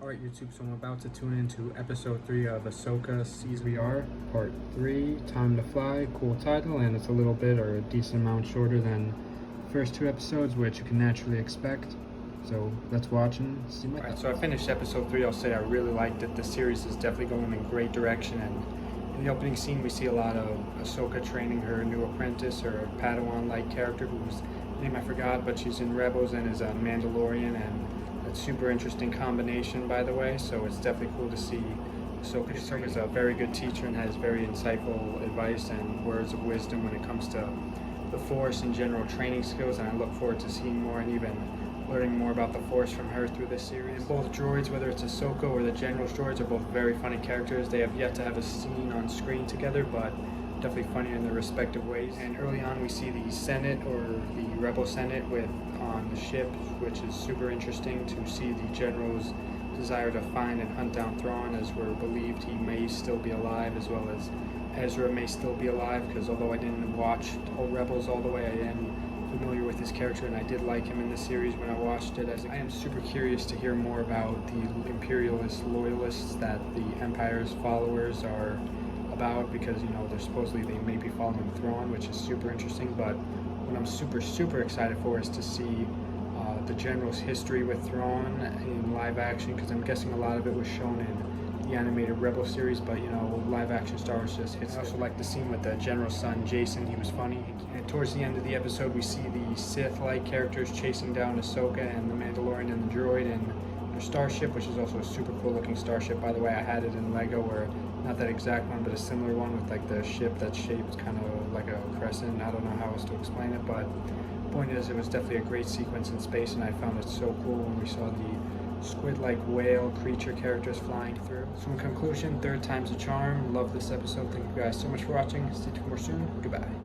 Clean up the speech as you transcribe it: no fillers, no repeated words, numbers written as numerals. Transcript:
Alright YouTube, so I'm about to tune into episode 3 of Ahsoka Season VR, part 3, Time to Fly, cool title, and it's a little bit or a decent amount shorter than the first 2 episodes, which you can naturally expect. So let's watch and see my thoughts. So I finished episode 3, I'll say I really liked it. The series is definitely going in a great direction, and in the opening scene we see a lot of Ahsoka training her new apprentice, her Padawan-like character whose name I forgot, but she's in Rebels and is a Mandalorian, and it's super interesting combination, by the way, so it's definitely cool to see Ahsoka. Ahsoka is a very good teacher and has very insightful advice and words of wisdom when it comes to the Force and general training skills, and I look forward to seeing more and even learning more about the Force from her through this series. And both droids, whether it's Ahsoka or the General's droids, are both very funny characters. They have yet to have a scene on screen together, but definitely funny in their respective ways. And early on we see the Senate, or the Rebel Senate, on the ship, which is super interesting to see the General's desire to find and hunt down Thrawn, as we're believed he may still be alive, as well as Ezra may still be alive, because although I didn't watch Rebels all the way, I am familiar with his character and I did like him in the series when I watched it. I am super curious to hear more about the imperialist loyalists that the Empire's followers are about, because they're supposedly they may be following Thrawn, which is super interesting. But what I'm super excited for is to see the General's history with Thrawn in live action, because I'm guessing a lot of it was shown in the animated Rebel series, but live action Star Wars just hits. I also like the scene with the General's son Jason. He was funny. And towards the end of the episode we see the Sith-like characters chasing down Ahsoka and the Mandalorian and the droid in their starship, which is also a super cool looking starship, by the way. I had it in Lego, or not that exact one, but a similar one with like the ship that's shaped kind of like a crescent. I don't know how else to explain it, but the point is it was definitely a great sequence in space, and I found it so cool when we saw the squid-like whale creature characters flying through. So in conclusion, third time's a charm. Love this episode. Thank you guys so much for watching. Stay tuned for more soon. Goodbye.